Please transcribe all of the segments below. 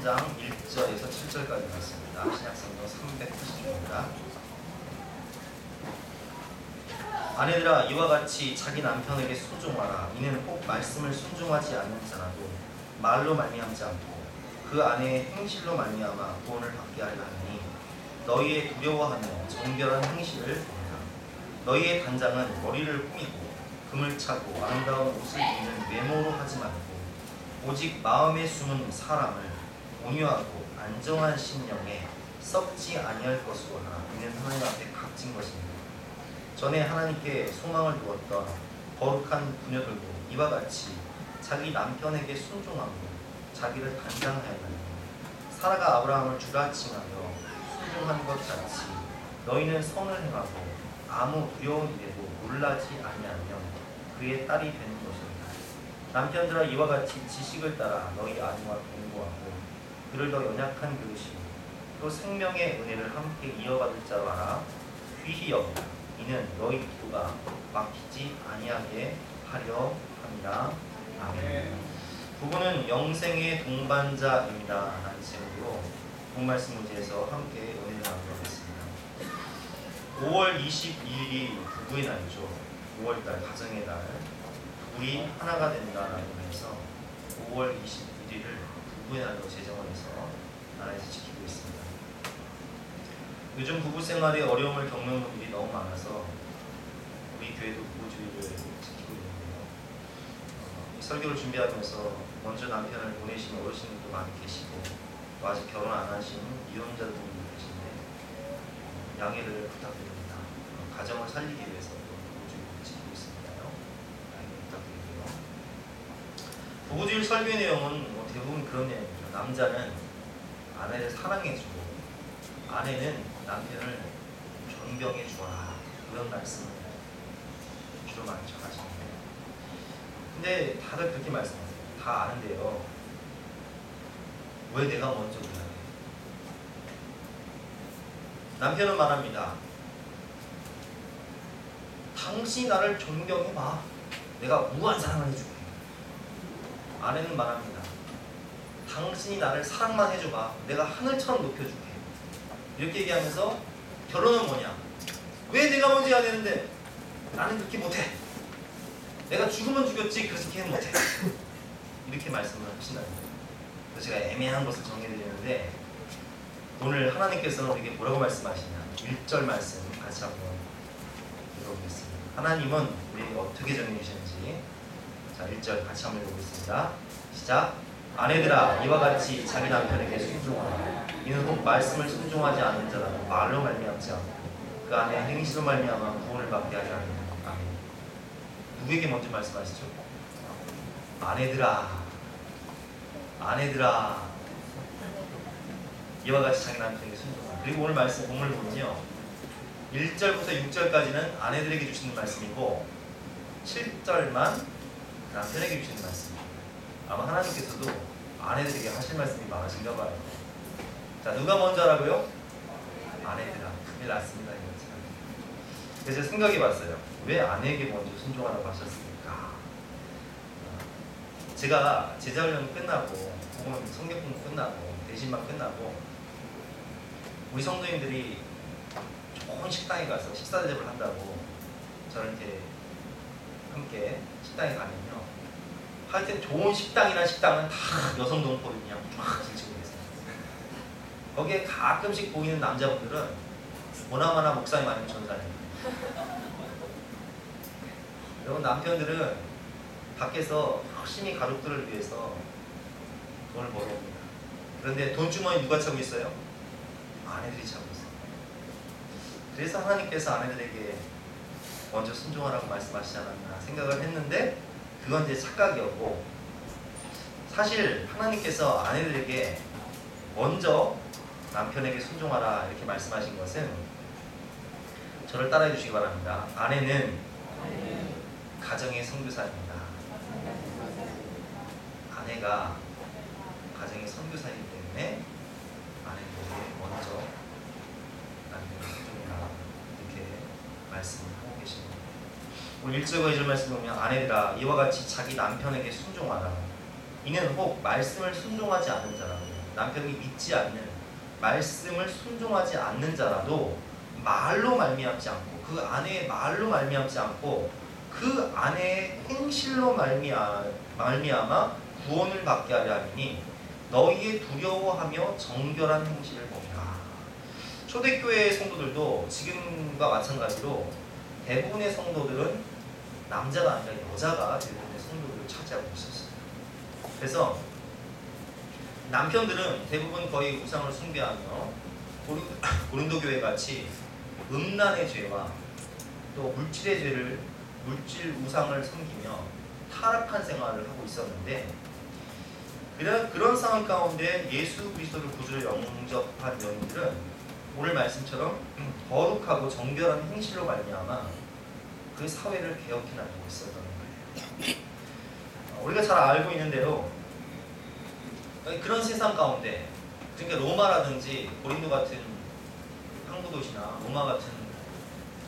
3장 1절에서 7절까지 말씀입니다. 신약성경 390쪽입니다. 아내들아 이와 같이 자기 남편에게 순종하라. 이는 혹 말씀을 순종하지 않는 자라도 말로 말미암지 않고 그 아내의 행실로 말미암아 구원을 받게 하려 하니 너희의 두려워하며 정결한 행실을 보라. 너희의 단장은 머리를 꾸미고 금을 차고 아름다운 옷을 입는 외모로 하지 말고 오직 마음에 숨은 사람을 온유하고 안정한 심령에 썩지 아니할 것으로 하라. 이는 하나님 앞에 값진 것입니다. 전에 하나님께 소망을 두었던 거룩한 부녀들도 이와 같이 자기 남편에게 순종하고 자기를 단장하였나니 사라가 아브라함을 주라 칭하여 순종한 것 같이 너희는 선을 행하고 아무 두려운 일에도 놀라지 아니하며 그의 딸이 되는 것입니다. 남편들아 이와 같이 지식을 따라 너희 아내와 동거하고 그를 더 연약한 그릇이고 또 생명의 은혜를 함께 이어받을 자로 알아 귀히 여기라. 이는 너희 기도가 막히지 아니하게 하려 합니다. 아멘. 부부는 영생의 동반자입니다. 라는 제목으로 본말씀 문제에서 함께 은혜를 나누도록 하겠습니다. 5월 22일이 부부의 날이죠. 5월달 가정의 날, 우리 하나가 된다라고 해서 5월 21일을 부부의 날로 제정을 해서 나라에서 지키고 있습니다. 요즘 부부 생활에 어려움을 겪는 분들이 너무 많아서 우리 교회도 부부주의를 지키고 있는데요. 이 설교를 준비하면서 먼저 남편을 보내신 어르신들도 많이 계시고 또 아직 결혼 안 하신 이혼자들도 계신데 양해를 부탁드립니다. 가정을 살리기 위해서 부부주의를 지키고 있습니다요. 양해 부탁드리고요. 부부주의 설교의 내용은 대부분 그런 내용이죠. 남자는 아내를 사랑해주고 아내는 남편을 존경해 주어라. 그런 말씀을 주로 많이 전하시는데 근데 다들 그렇게 말씀하세요. 다 아는데요. 왜 내가 먼저 그래야 돼? 남편은 말합니다. 당신이 나를 존경해봐. 내가 무한 사랑을 해줄게. 아내는 말합니다. 당신이 나를 사랑만 해줘봐. 내가 하늘처럼 높여줄게. 이렇게 얘기하면서 결론은 뭐냐? 왜 내가 먼저 해야 되는데? 나는 그렇게 못해. 내가 죽으면 죽였지 그래서 걔는 못해. 이렇게 말씀을 하신다는 거예요. 그래서 제가 애매한 것을 정해드리는데 오늘 하나님께서는 우리에게 뭐라고 말씀하시냐? 1절 말씀 같이 한번 읽어보겠습니다. 하나님은 우리에게 어떻게 정해주시는지 자 1절 같이 한번 읽어보겠습니다. 시작. 아내들아 이와 같이 자기 남편에게 순종하라. 이는 혹 말씀을 순종하지 않는 자라도 말로 말미암지 않고 그 안에 행실로 말미암아 구원을 받게 하려 합니다. 아멘. 누구에게 먼저 말씀하시죠? 아내들아 아내들아 이와 같이 자기 남편에게 순종하라. 그리고 오늘 말씀 본문을 보면요 1절부터 6절까지는 아내들에게 주시는 말씀이고 7절만 남편에게 주시는 말씀입니다. 아마 하나님께서도 아내들에게 하실 말씀이 많으신가 봐요. 자, 누가 먼저 하라고요? 아내들아. 큰일 났습니다. 그래서 제가 생각해봤어요. 왜 아내에게 먼저 순종하라고 하셨습니까? 제가 제자훈련 끝나고 혹은 성경 공부 끝나고 대신만 끝나고 우리 성도님들이 좋은 식당에 가서 식사 대접을 한다고 저를 이렇게 함께 식당에 가면요 하여튼 좋은 식당이나 식당은 다 여성 동포를 그냥 막 질치고 계세요. 거기에 가끔씩 보이는 남자분들은 보나마나 목사님 아니면 전사님. 여러분 남편들은 밖에서 열심히 가족들을 위해서 돈을 벌어옵니다. 그런데 돈주머니 누가 차고 있어요? 아내들이 차고 있어요. 그래서 하나님께서 아내들에게 먼저 순종하라고 말씀하시지 않았나 생각을 했는데 그건 이제 착각이었고 사실 하나님께서 아내들에게 먼저 남편에게 순종하라 이렇게 말씀하신 것은 저를 따라해 주시기 바랍니다. 아내는 가정의 선교사입니다. 아내가 가정의 선교사이기 때문에 아내들에게 먼저 남편에게 순종하라 이렇게 말씀을 하고 계십니다. 오늘 1절과 2절 말씀 보면 아내들아 이와 같이 자기 남편에게 순종하라. 이는 혹 말씀을 순종하지 않는 자라고 남편이 믿지 않는 말씀을 순종하지 않는 자라도 말로 말미암지 않고 그 아내의 말로 말미암지 않고 그 아내의 행실로 말미암아 구원을 받게 하려 함이니 너희의 두려워하며 정결한 행실을 보라. 초대교회 성도들도 지금과 마찬가지로 대부분의 성도들은 남자가 아니라 여자가 대부분의 성도들을 차지하고 있었어요. 그래서 남편들은 대부분 거의 우상을 숭배하며 고린도 교회 같이 음란의 죄와 또 물질 우상을 섬기며 타락한 생활을 하고 있었는데, 그런 상황 가운데 예수 그리스도를 구주로 영접한 여인들은 오늘 말씀처럼 거룩하고 정결한 행실로 말미암아 그 사회를 개혁해 나가고 있었던 거예요. 우리가 잘 알고 있는 대로 그런 세상 가운데, 그러니까 로마라든지 고린도 같은 항구 도시나 로마 같은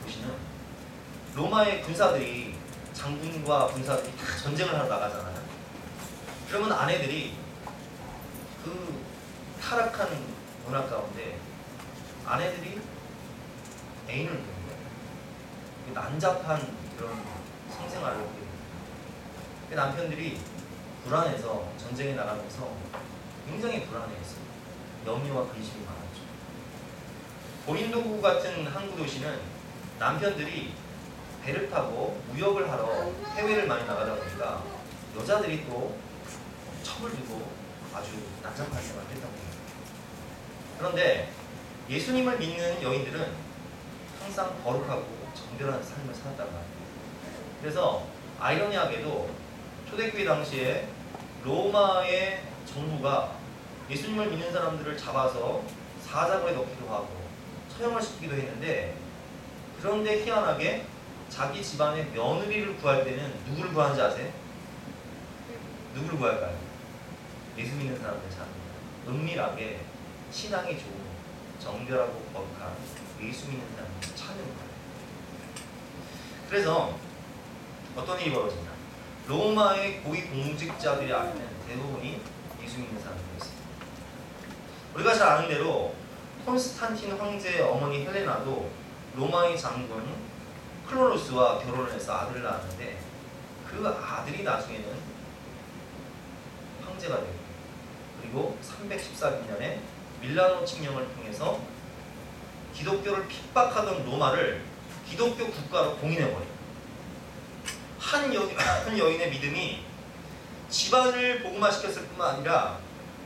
도시는 로마의 군사들이, 장군과 군사들이 다 전쟁을 하러 나가잖아요. 그러면 아내들이 그 타락한 문화 가운데 아내들이 애인을 두는 거예요. 난잡한 그런 성생활을 하게 됩니다. 남편들이 불안해서 전쟁에 나가면서 굉장히 불안해했어요. 염려와 근심이 많았죠. 고린도 같은 항구 도시는 남편들이 배를 타고 무역을 하러 해외를 많이 나가다 보니까 여자들이 또 첩을 두고 아주 난잡한 생활을 했던 거예요. 그런데 예수님을 믿는 여인들은 항상 거룩하고 정결한 삶을 살았단 말이에요. 그래서 아이러니하게도 초대교회 당시에 로마의 정부가 예수님을 믿는 사람들을 잡아서 사자굴에 넣기도 하고 처형을 시키기도 했는데, 그런데 희한하게 자기 집안의 며느리를 구할 때는 누구를 구하는지 아세요? 누구를 구할까요? 예수 믿는 사람들 찾습니다. 은밀하게 신앙이 좋은 정결하고 거룩한 예수 믿는 사람을 찾는 거예요. 그래서 어떤 일이 벌어지냐, 로마의 고위 공직자들이 아니면 대부분이 예수 믿는 사람들이었습니다. 우리가 잘 아는 대로 콘스탄틴 황제의 어머니 헬레나도 로마의 장군 클로로스와 결혼을 해서 아들을 낳았는데, 그 아들이 나중에는 황제가 되고, 그리고 314년에 밀라노 칙령을 통해서 기독교를 핍박하던 로마를 기독교 국가로 봉인해버려요. 한 여인의 믿음이 집안을 복음화시켰을 뿐만 아니라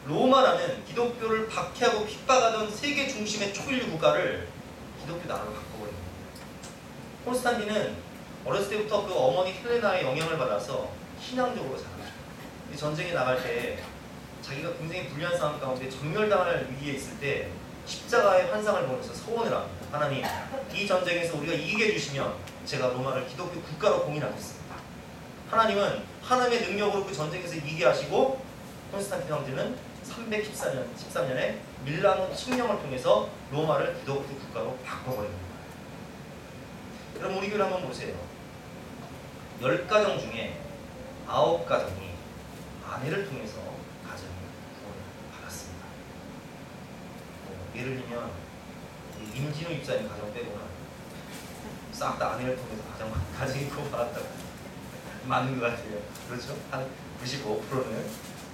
로마라는 기독교를 박해하고 핍박하던 세계 중심의 초인류 국가를 기독교 나라로 바꿔버립니다. 콘스탄틴은 어렸을 때부터 그 어머니 헬레나의 영향을 받아서 신앙적으로 자랐죠. 전쟁에 나갈 때 자기가 굉장히 불리한 상황 가운데 전멸당할 위기에 있을 때 십자가의 환상을 보면서 서원을 합니다. 하나님, 이 전쟁에서 우리가 이기게 해주시면 제가 로마를 기독교 국가로 봉인하겠습니다. 하나님은 하나님의 능력으로 그 전쟁에서 이기게 하시고, 콘스탄틴 황제는 314년에 밀라노 칙령을 통해서 로마를 기독교 국가로 바꿔버립니다. 그럼 우리 교회 한번 보세요. 10가정 중에 9가정이 아내를 통해서 가정이 구원을 받았습니다. 예를 들면 임진우 입사님 가정 빼고는 싹 다 아내를 통해서 가정이 구원받았다고 맞는 것 같아요. 그렇죠? 한 95%는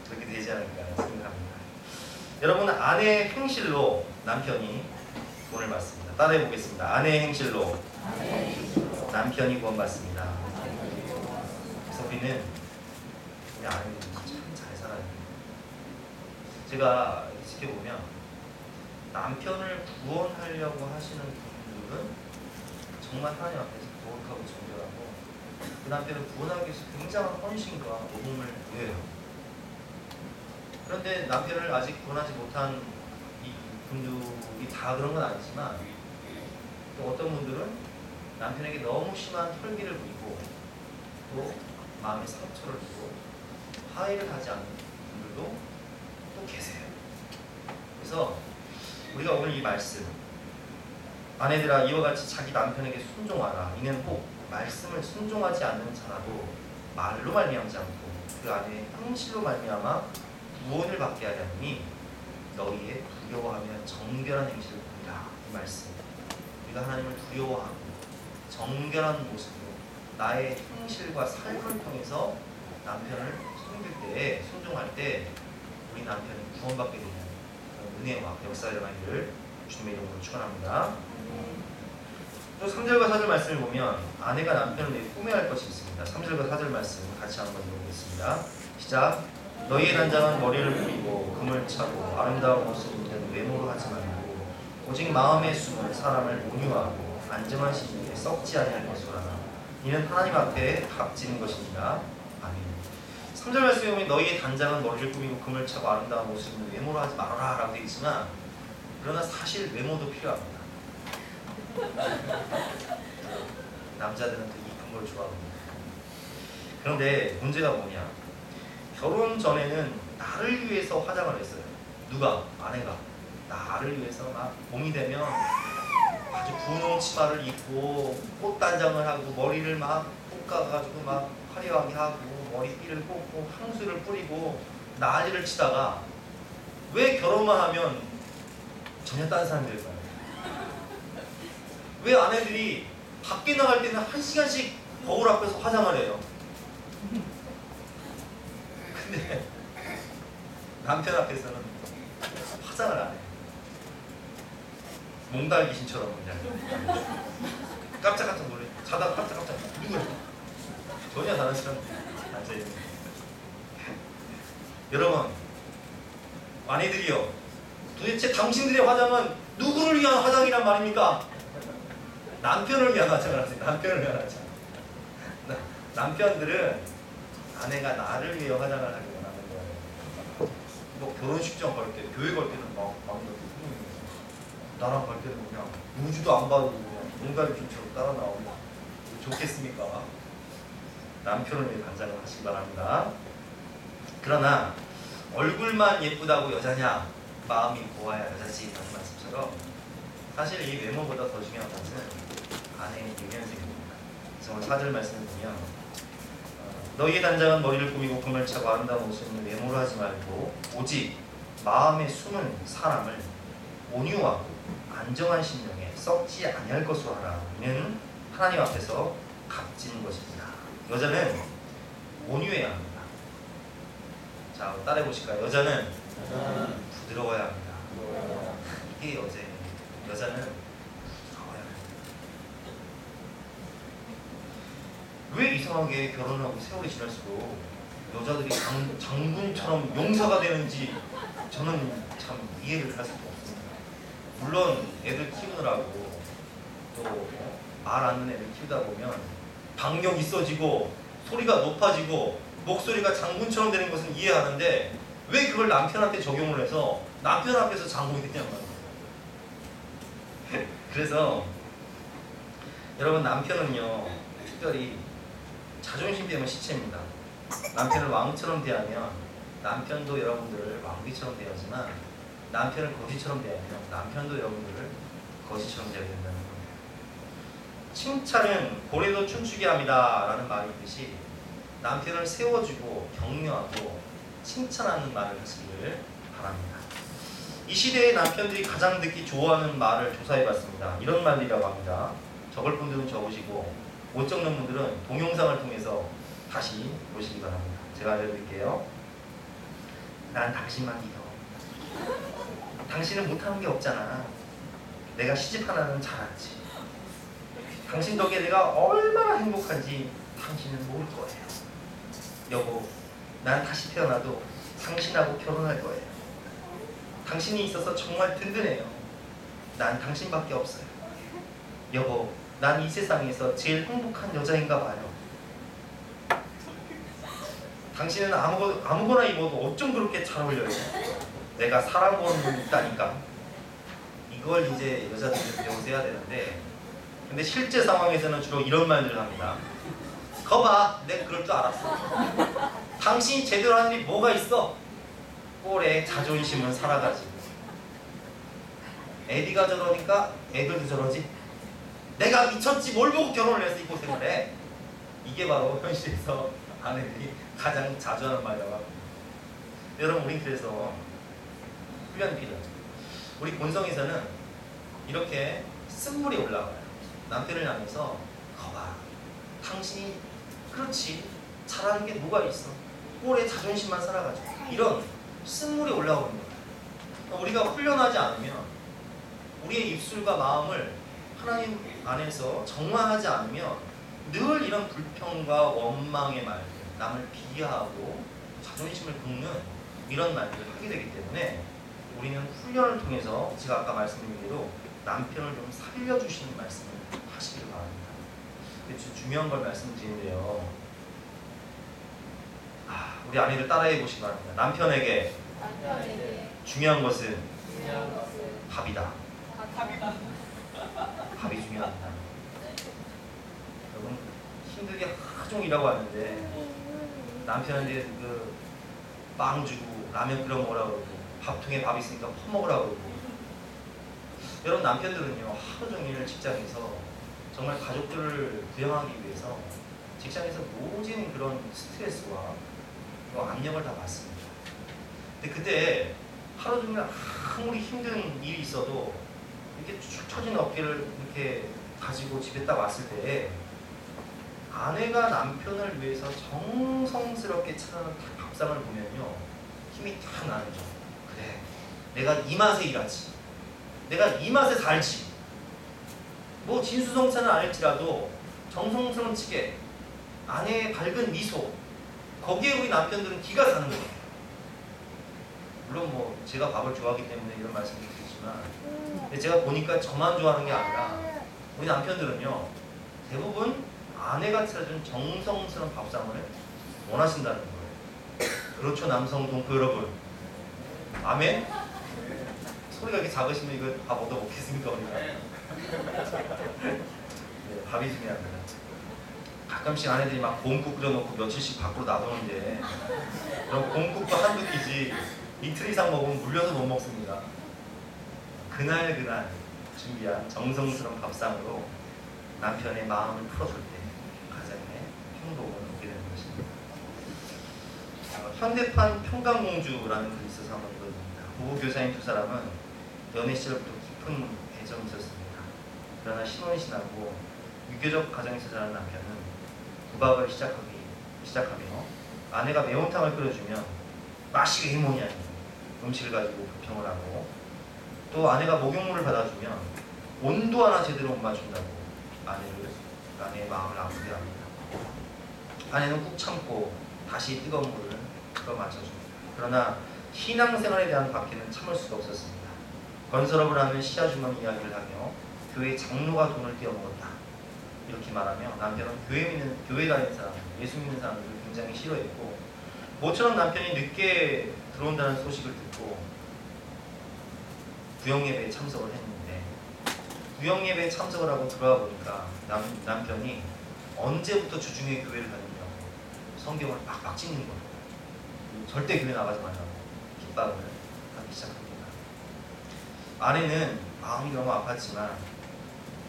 그렇게 되지 않을까 생각합니다. 여러분, 아내의 행실로 남편이 구원을 받습니다. 따라해 보겠습니다. 아내의 행실로 남편이 구원받습니다. 그래서 우리는 우리 아내들이 참 잘 살아야 돼요. 제가 지켜보면 남편을 구원하려고 하시는 분들은 정말 하나님 앞에서 거룩하고 정결하고 그 남편을 구원하기 위해서 굉장한 헌신과 노동을 보여요. 그런데 남편을 아직 구원하지 못한 이 분들이 다 그런 건 아니지만, 또 어떤 분들은 남편에게 너무 심한 혈기를 부리고 또 마음에 상처를 주고 화해를 하지 않는 분들도 또 계세요. 그래서 우리가 오늘 이 말씀, 아내들아 이와 같이 자기 남편에게 순종하라. 이는 혹 말씀을 순종하지 않는 자라도 말로 말미암지 않고 그 안에 행실로 말미암아 구원을 받게 하려니 너희의 두려워하며 정결한 행실을 보이라. 이 말씀. 우리가 하나님을 두려워하고 정결한 모습으로 나의 행실과 삶을 통해서 남편을 섬길 때, 순종할 때 우리 남편이 구원받게 되는 그런 은혜와 역사가 일어나기를 주님의 이름으로 축원합니다. 또 3절과 4절 말씀을 보면 아내가 남편을 위해 꾸며야 할 것이 있습니다. 3절과 4절 말씀 같이 한번 읽어보겠습니다. 시작. 너희의 단장은 머리를 뿌리고 금을 차고 아름다운 옷을 입는 외모로 하지 말고 오직 마음에 숨은 사람을 온유하고 안정한 심령에 썩지 아니할 것으로 하나 이는 하나님 앞에 값지는 것이니라. 아멘. 3절 말씀에 보면 너희의 단장은 머리를 꾸미고 금을 차고 아름다운 옷을 입는 외모로 하지 말아라 라고 되어 있지만 그러나 사실 외모도 필요합니다. 남자들은 또 이쁜 걸 좋아합니다. 그런데 문제가 뭐냐, 결혼 전에는 나를 위해서 화장을 했어요. 누가? 아내가. 나를 위해서 막 봄이 되면 아주 분홍 치마를 입고 꽃단장을 하고 머리를 막 볶아가지고 막 화려하게 하고 머리띠를 꽂고 향수를 뿌리고 난리를 치다가 왜 결혼만 하면 전혀 다른 사람이 될까요? 왜 아내들이 밖에 나갈 때는 1시간씩 거울 앞에서 화장을 해요? 근데 남편 앞에서는 화장을 안 해요. 몽달 귀신처럼 그냥 깜짝깜짝 놀래. 자다가 깜짝깜짝 누구야? 전혀 다른 사람 앉아있는. 여러분, 아내들이요, 도대체 당신들의 화장은 누구를 위한 화장이란 말입니까? 남편을 위한 화장을 하세요. 남편을 위한 화장. 남편들은 아내가 나를 위해 화장을 하기 원하는 거예요. 뭐 결혼식장 갈 때, 교회 갈 때는 막 나랑 갈 때는 그냥 우주도 안 봐도 그냥 농가리 춤처럼 따라 나오고 좋겠습니까? 남편을 위해 단장을 하시기 바랍니다. 그러나 얼굴만 예쁘다고 여자냐, 마음이 고와야 여자지 라는 말씀처럼 사실 이 외모보다 더 중요한 것은 아내의 유연성입니다. 그래서 오늘 4절 말씀을 보면 너희의 단장은 머리를 꾸미고 금을 차고 아름다운 옷을 입는 외모로 하지 말고 오직 마음에 숨은 사람을 온유하고 안정한 심령에 썩지 아니할 것으로 하라. 이는 하나님 앞에서 값지는 것입니다. 여자는 온유해야 합니다. 자, 따라해 보실까요? 여자는 부드러워야 합니다. 이게 여자예요. 여자는 부드러워야 합니다. 왜 이상하게 결혼하고 세월이 지날수록 여자들이 장군처럼 용사가 되는지 저는 참 이해를 할 수가 없습니다. 물론 애들 키우느라고 또 말 안 듣는 애들 키우다 보면 박력 있어지고 소리가 높아지고 목소리가 장군처럼 되는 것은 이해하는데 왜 그걸 남편한테 적용을 해서 남편 앞에서 장군이 되냔 말이에요. 그래서 여러분, 남편은요 특별히 자존심 때문에 시체입니다. 남편을 왕처럼 대하면 남편도 여러분들을 왕비처럼 대하지만 남편을 거지처럼 대하면 남편도 여러분들을 거지처럼 대해야 된다는 겁니다. 칭찬은 고래도 춤추게 합니다 라는 말이 있듯이 남편을 세워주고 격려하고 칭찬하는 말을 하시기를 바랍니다. 이 시대의 남편들이 가장 듣기 좋아하는 말을 조사해봤습니다. 이런 말이라고 합니다. 적을 분들은 적으시고 못 적는 분들은 동영상을 통해서 다시 보시기 바랍니다. 제가 알려드릴게요. 난 당신만 믿어. 당신은 못하는 게 없잖아. 내가 시집 하나는 잘 알지. 당신 덕에 내가 얼마나 행복한지 당신은 모를 거예요. 여보, 난 다시 태어나도 당신하고 결혼할 거예요. 당신이 있어서 정말 든든해요. 난 당신밖에 없어요. 여보, 난 이 세상에서 제일 행복한 여자인가 봐요. 당신은 아무거나 입어도 어쩜 그렇게 잘 어울려요. 내가 살아본 있다니까. 이걸 이제 여자들이 배워야 되는데, 근데 실제 상황에서는 주로 이런 말들을 합니다. 거봐, 내가 그럴 줄 알았어. 당신이 제대로 하는 일이 뭐가 있어? 꼴에 자존심은 살아가지고. 애비가 저러니까 애들도 저러지. 내가 미쳤지 뭘 보고 결혼을 해서 이 고생을 해. 이게 바로 현실에서 아내들이 가장 자주 하는 말이라고 합니다. 여러분, 우린 그래서 훈련이 필요하죠. 우리 본성에서는 이렇게 쓴물이 올라와요. 남편을 향해서 거봐, 당신이 그렇지 잘하는 게 뭐가 있어, 꼴에 자존심만 살아가지고, 이런 쓴물이 올라오는 거예요. 우리가 훈련하지 않으면, 우리의 입술과 마음을 하나님 안에서 정화하지 않으면 늘 이런 불평과 원망의 말들, 남을 비하하고 자존심을 긁는 이런 말들을 하게 되기 때문에 우리는 훈련을 통해서 제가 아까 말씀드린 대로 남편을 좀 살려주시는 말씀을 하시길 바랍니다. 중요한 걸 말씀드리는데요. 우리 아내들 따라해 보시기 바랍니다. 남편에게 중요한 것은 밥이다. 밥이 중요합니다. 여러분 힘들게 하루 종일 일하고 왔는데 남편한테 빵 주고 라면 끓여 먹으라고 그러고 밥통에 밥 있으니까 퍼먹으라고 그러고, 여러분 남편들은요 하루 종일 직장에서 정말 가족들을 부양하기 위해서 직장에서 모진 그런 스트레스와 압력을 다 받습니다. 근데 그때 하루 종일 아무리 힘든 일이 있어도 이렇게 축 처진 어깨를 이렇게 가지고 집에 딱 왔을 때 아내가 남편을 위해서 정성스럽게 차려놓은 밥상을 보면요 힘이 탁 나죠. 그래, 내가 이 맛에 일하지, 내가 이 맛에 살지, 뭐 진수성찬은 아닐지라도 정성스러운 찌개, 아내의 밝은 미소, 거기에 우리 남편들은 기가 사는 거예요. 물론 뭐 제가 밥을 좋아하기 때문에 이런 말씀을 드리지만, 근데 제가 보니까 저만 좋아하는 게 아니라 우리 남편들은요 대부분 아내가 차려준 정성스러운 밥상을 원하신다는 거예요. 그렇죠, 남성 동포 여러분? 아멘? 소리가 이렇게 작으시면 이거 밥 얻어 먹겠습니까 우리가? 네, 밥이 중요합니다. 가끔씩 아내들이 막 곰국 끓여놓고 며칠씩 밖으로 놔두는데, 그럼 곰국도 한두 끼지 이틀 이상 먹으면 물려서 못 먹습니다. 그날 준비한 정성스러운 밥상으로 남편의 마음을 풀어줄 때 가정의 행복은 오게 되는 것입니다. 현대판 평강공주라는 글이 있어서 한번 읽어드립니다. 부부 교사인 두 사람은 연애 시절부터 깊은 애정이 있었습니다. 그러나 신혼이 지나고 유교적 가정에서 자란 남편은 구박을 시작하며 아내가 매운탕을 끓여주면 맛이 왜 뭐냐 음식을 가지고 불평을 하고, 또 아내가 목욕물을 받아주면 온도 하나 제대로 못 맞춘다고 아내의 마음을 아프게 합니다. 아내는 꾹 참고 다시 뜨거운 물을 끌어 맞춰줍니다. 그러나 신앙생활에 대한 박해는 참을 수가 없었습니다. 건설업을 하는 시아주머니 이야기를 하며 교회 장로가 돈을 떼어먹었다 이렇게 말하며 남편은 교회 다니는 사람, 예수 믿는 사람들을 굉장히 싫어했고, 모처럼 남편이 늦게 들어온다는 소식을 듣고 구역예배에 참석을 했는데, 구역예배에 참석을 하고 들어와 보니까 남편이 언제부터 주중에 교회를 다니냐고 성경을 빡빡 찍는 거예요. 절대 교회 나가지 말라고 핍박을 하기 시작합니다. 아내는 마음이 너무 아팠지만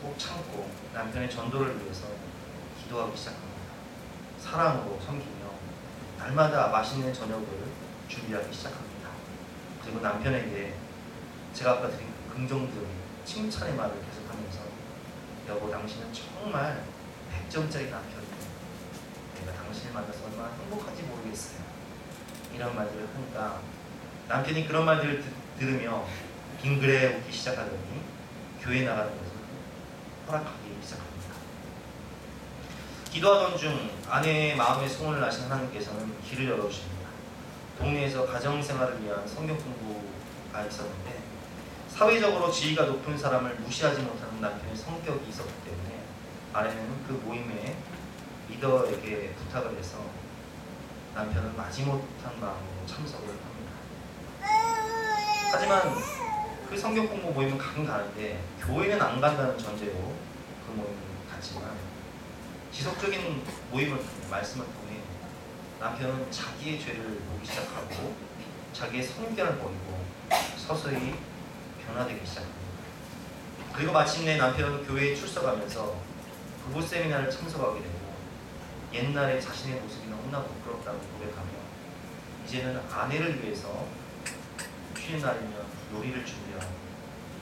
꼭 참고 남편의 전도를 위해서 기도하기 시작합니다. 사랑으로 섬기며 날마다 맛있는 저녁을 준비하기 시작합니다. 그리고 남편에게 제가 아까 드린 긍정적인 칭찬의 말을 계속하면서, 여보 당신은 정말 100점짜리 남편이에요. 내가 당신을 만나서 얼마나 행복한지 모르겠어요. 이런 말들을 하니까 남편이 그런 말들을 들으며 빙그레 웃기 시작하더니 교회 나가는 것을 허락하기 시작합니다. 기도하던 중 아내의 마음에 소원을 하신 하나님께서는 길을 열어주십니다. 동네에서 가정생활을 위한 성경 공부가 있었는데, 사회적으로 지위가 높은 사람을 무시하지 못하는 남편의 성격이 있었기 때문에 아내는 그 모임에 리더에게 부탁을 해서 남편은 마지못한 마음으로 참석을 합니다. 하지만 그 성경 공부 모임은 가긴 가는데 교회는 안 간다는 전제로 그 모임을 갔지만, 지속적인 모임을 통해 말씀을 통해 남편은 자기의 죄를 보기 시작하고 자기의 선입견을 버리고 서서히 변화되기 시작합니다. 그리고 마침내 남편은 교회에 출석하면서 부부 세미나를 참석하게 되고, 옛날에 자신의 모습이 너무나 부끄럽다고 고백하며 이제는 아내를 위해서 쉬는 날이면 요리를 준비하고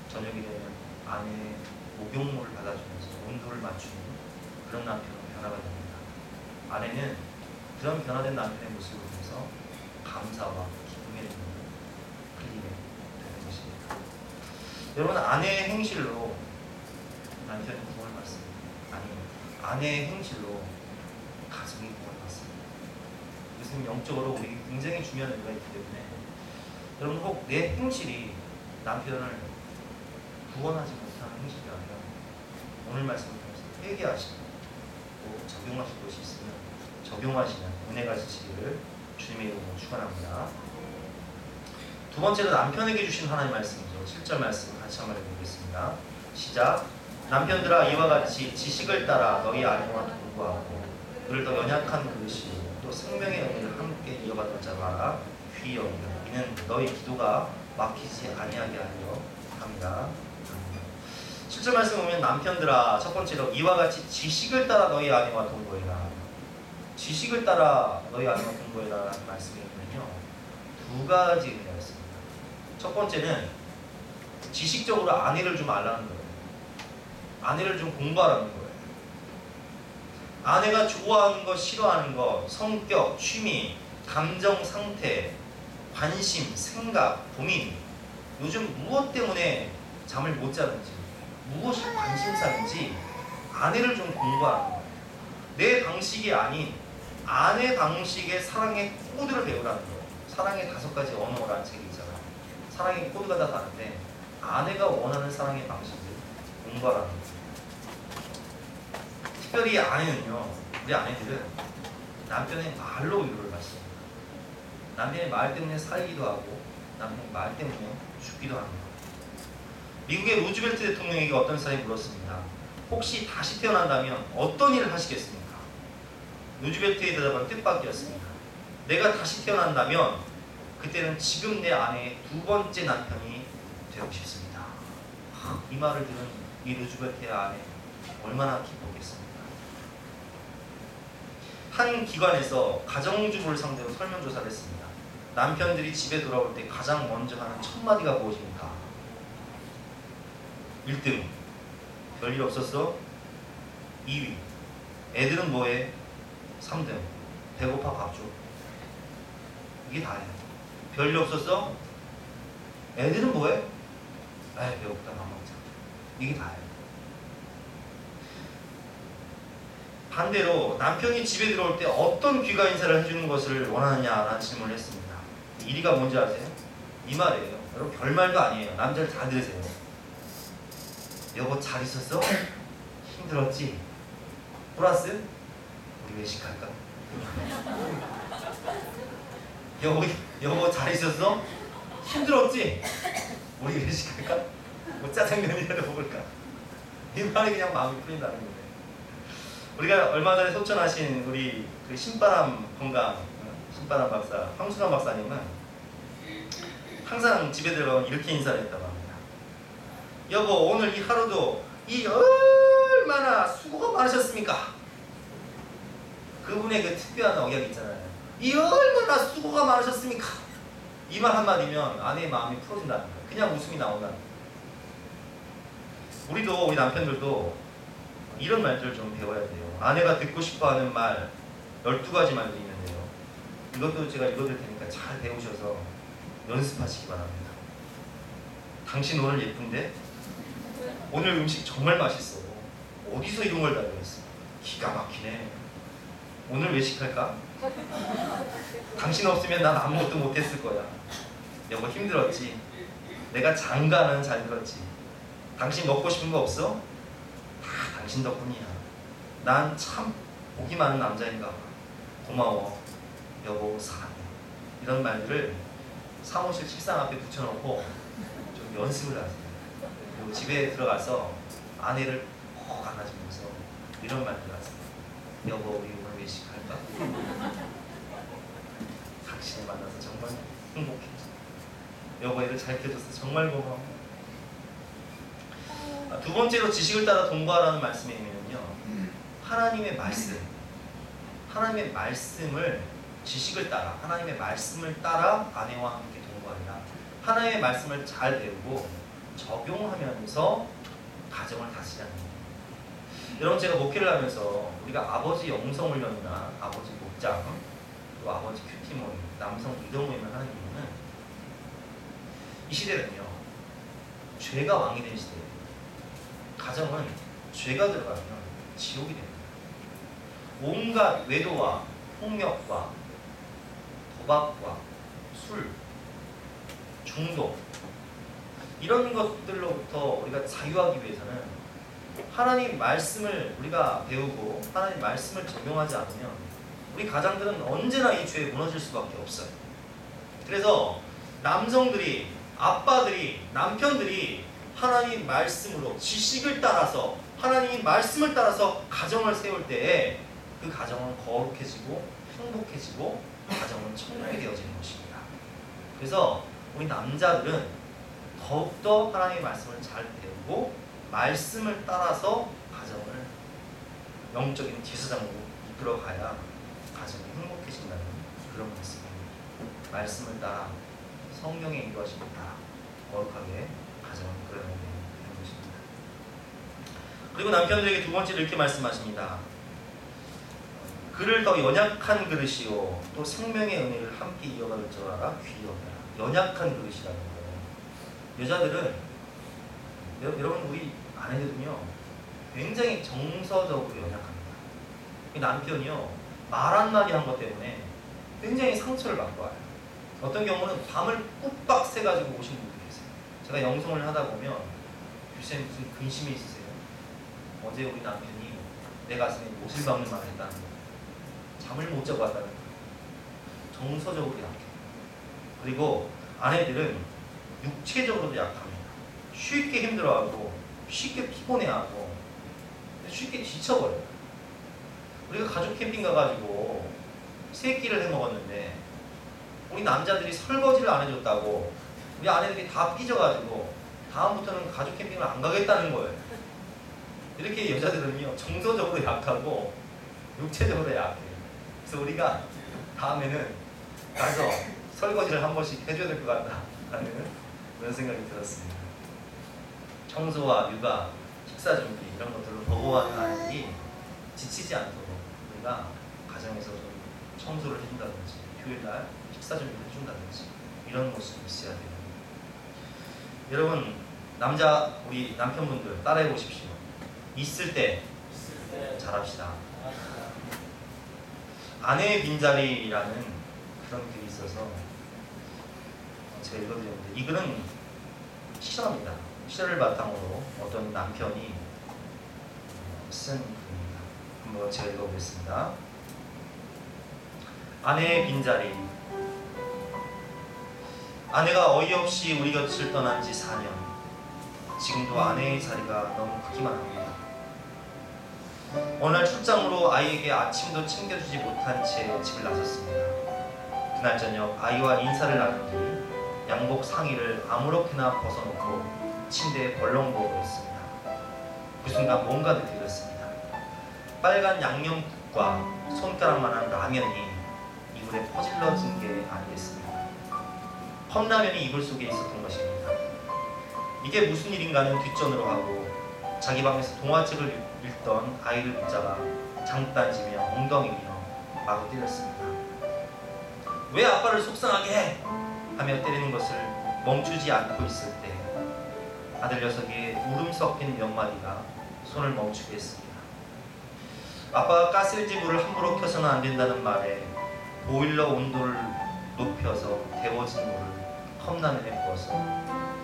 저녁이 되면 아내의 목욕물을 받아주면서 온도를 맞추는 그런 남편으로 변화가 됩니다. 아내는 그런 변화된 남편의 모습을 보면서 감사와 기쁨의 눈물을 흘리게 되는 것입니다. 여러분, 아내의 행실로 남편이 구원을 받습니다. 아니, 아내의 행실로 가정이 구원을 받습니다. 이것은 영적으로 우리 굉장히 중요한 의미가 있기 때문에 여러분, 혹 내 행실이 남편을 구원하지 못하는 행실이라면 오늘 말씀을 통해서 회개하시고 또 적용하실 것이 있으면 적용하시는 은혜가 지시기를 주님의 이름으로 축원합니다. 두 번째로 남편에게 주신 하나님의 말씀이죠. 7절 말씀 같이 한번 읽어보겠습니다. 시작. 남편들아, 이와 같이 지식을 따라 너희 아내와 동거하고 그를 더 연약한 그릇이 또 생명의 은혜를 함께 이어받는 자로 알아 귀히 여기라. 이는 너희 기도가 막히지 아니하게 하려 합니다. 7절 말씀 보면 남편들아, 첫 번째로 이와 같이 지식을 따라 너희 아내와 동거해라. 지식을 따라 너희 아내와 동거해라 라는 말씀이면요, 두 가지 의미가 있습니다. 첫 번째는 지식적으로 아내를 좀 알라는 거예요. 아내를 좀 공부하라는 거예요. 아내가 좋아하는 것, 싫어하는 것, 성격, 취미, 감정 상태, 관심, 생각, 고민, 요즘 무엇 때문에 잠을 못 자는지, 무엇이 관심사인지 아내를 좀 공부하는 거예요. 내 방식이 아닌 아내 방식의 사랑의 코드를 배우라는 거예요. 사랑의 5가지 언어라는 책이 있잖아요. 사랑의 코드가 다 다른데 아내가 원하는 사랑의 방식을 공부하라는 거예요. 특별히 아내는요, 우리 아내들은 남편의 말로 위로를 받습니다. 남편의 말 때문에 살기도 하고 남편의 말 때문에 죽기도 합니다. 미국의 루즈벨트 대통령에게 어떤 사람이 물었습니다. 혹시 다시 태어난다면 어떤 일을 하시겠습니까? 루즈벨트의 대답은 뜻밖이었습니다. 내가 다시 태어난다면 그때는 지금 내 아내의 두 번째 남편이 되고 싶습니다. 이 말을 들은 이 루즈벨트의 아내 얼마나 기뻤겠습니까? 한 기관에서 가정주부를 상대로 설문조사를 했습니다. 남편들이 집에 돌아올 때 가장 먼저 하는 첫 마디가 무엇입니까? 1등, 별일 없었어? 2위, 애들은 뭐해? 3등, 배고파 밥 줘. 이게 다예요. 별일 없었어? 애들은 뭐해? 에이, 배고프다, 밥 먹자. 이게 다예요. 반대로 남편이 집에 들어올 때 어떤 귀가 인사를 해주는 것을 원하느냐라는 질문을 했습니다. 1위가 뭔지 아세요? 이 말이에요. 여러분, 별말도 아니에요. 남자를 다 들으세요. 여보 잘 있었어? 힘들었지? 플러스 우리 외식할까? 여보 잘 있었어? 힘들었지? 우리 외식할까? 뭐 짜장면이라도 먹을까? 이 말이 그냥 마음이 풀린다는 거예요. 우리가 얼마 전에 소천하신 우리 그 신바람 신바람 박사 황순환 박사님은 항상 집에 들어가면 이렇게 인사를 했다고 합니다. 여보, 오늘 이 하루도 이 얼마나 수고가 많으셨습니까? 그분의 그 특별한 억양이 있잖아요. 이 얼마나 수고가 많으셨습니까? 이 말 한마디면 아내의 마음이 풀어진다는 거예요. 그냥 웃음이 나온다는 거예요. 우리 남편들도 이런 말들을 좀 배워야 돼요. 아내가 듣고 싶어하는 말 12가지 말들이 있는데요. 이것도 제가 읽어드릴 테니까 잘 배우셔서 연습하시기 바랍니다. 당신 오늘 예쁜데? 오늘 음식 정말 맛있어. 어디서 이런 걸 다 배웠어? 기가 막히네. 오늘 외식할까? 당신 없으면 난 아무것도 못했을 거야. 여보 힘들었지? 내가 장가는 잘 들었지? 당신 먹고 싶은 거 없어? 다 당신 덕분이야. 난 참 복이 많은 남자인가 봐. 고마워. 여보 사랑해. 이런 말들을 사무실 책상 앞에 붙여놓고 좀 연습을 하세요. 그리고 집에 들어가서 아내를 꼭 안아주면서 이런 말들 하세요. 여보 우리 오늘 외식할까? 당신을 만나서 정말 행복해. 여보 애를 잘 키워줘서 정말 고마워. 두 번째로 지식을 따라 동거하라는 말씀의 의미는요, 하나님의 말씀을 지식을 따라 하나님의 말씀을 따라 아내와 함께 동거하라. 하나님의 말씀을 잘 배우고 적용하면서 가정을 다스리는 거예요. 여러분, 제가 목회를 하면서 우리가 아버지 영성훈련이나 아버지 목장, 또 아버지 큐티 모임, 남성 리더 모임을 하는 이유는 이 시대는요, 죄가 왕이 된 시대예요. 가정은 죄가 들어가면 지옥이 됩니다. 온갖 외도와 폭력과 도박과 술, 중독, 이런 것들로부터 우리가 자유하기 위해서는 하나님 말씀을 우리가 배우고 하나님 말씀을 적용하지 않으면 우리 가장들은 언제나 이 죄에 무너질 수밖에 없어요. 그래서 남성들이, 아빠들이, 남편들이 하나님 말씀으로 지식을 따라서 하나님 말씀을 따라서 가정을 세울 때에 그 가정은 거룩해지고 행복해지고 가정은 천국이 되어지는 것입니다. 그래서 우리 남자들은 더욱더 하나님의 말씀을 잘 배우고 말씀을 따라서 가정을 영적인 제사장으로 이끌어가야 가정이 행복해진다는 그런 말씀입니다. 말씀을 따라 성령의 인도하심을 따라 거룩하게 가정을 이끌어내는 것입니다. 그리고 남편들에게 두 번째로 이렇게 말씀하십니다. 그를 더 연약한 그릇이요 또 생명의 은혜를 함께 이어갈 줄 알아 귀여워라. 연약한 그릇이라는 거예요. 여자들은, 여러분, 우리 아내들은요 굉장히 정서적으로 연약합니다. 남편이요 말 한마디 한 것 때문에 굉장히 상처를 받고 와요. 어떤 경우는 밤을 꾹박 새가지고 오신 분들이 계세요. 제가 영성을 하다 보면 교수님 무슨 근심이 있으세요? 어제 우리 남편이 내 가슴에 못을 박는 말을 했다는 거예요. 잠을 못 자고 왔다는 거예요. 정서적으로 약해요. 그리고 아내들은 육체적으로도 약합니다. 쉽게 힘들어하고 쉽게 피곤해하고 쉽게 지쳐버려요. 우리가 가족 캠핑 가가지고 세 끼를 해먹었는데 우리 남자들이 설거지를 안 해줬다고 우리 아내들이 다 삐져가지고 다음부터는 가족 캠핑을 안 가겠다는 거예요. 이렇게 여자들은요 정서적으로 약하고 육체적으로 약해요. 그래서 우리가 다음에는 가서 설거지를 한 번씩 해줘야 될 것 같다라는 그런 생각이 들었습니다. 청소와 육아, 식사 준비 이런 것들로 버거워하는 아이들이 지치지 않도록 우리가 가정에서 좀 청소를 해준다든지 휴일날 식사 준비를 해준다든지 이런 모습이 있어야 돼요. 여러분, 우리 남편분들 따라해 보십시오. 있을 때 잘합시다. 아내의 빈자리라는 그런 글이 있어서 제가 읽어드렸는데 이 글은 실화입니다. 실화를 바탕으로 어떤 남편이 쓴 글입니다. 한번 제가 읽어보겠습니다. 아내의 빈자리. 아내가 어이없이 우리 곁을 떠난 지 4년. 지금도 아내의 자리가 너무 크기만 합니다. 어느 날 출장으로 아이에게 아침도 챙겨주지 못한 채 집을 나섰습니다. 그날 저녁 아이와 인사를 나눈 뒤 양복 상의를 아무렇게나 벗어놓고 침대에 벌렁 누워버렸습니다. 그 순간 뭔가 느껴졌습니다. 빨간 양념국과 손가락만한 라면이 이불에 퍼질러진 게 아니겠습니까? 컵라면이 이불 속에 있었던 것입니다. 이게 무슨 일인가는 뒷전으로 하고 자기 방에서 동화책을 읽던 아이를 붙잡아 장단지며 엉덩이며 마구 때렸습니다. 왜 아빠를 속상하게 해? 하며 때리는 것을 멈추지 않고 있을 때 아들 녀석의 울음 섞인 몇 마디가 손을 멈추게 했습니다. 아빠가 가스레인지 물을 함부로 켜서는 안 된다는 말에 보일러 온도를 높여서 데워진 물을 컵라면에 부어서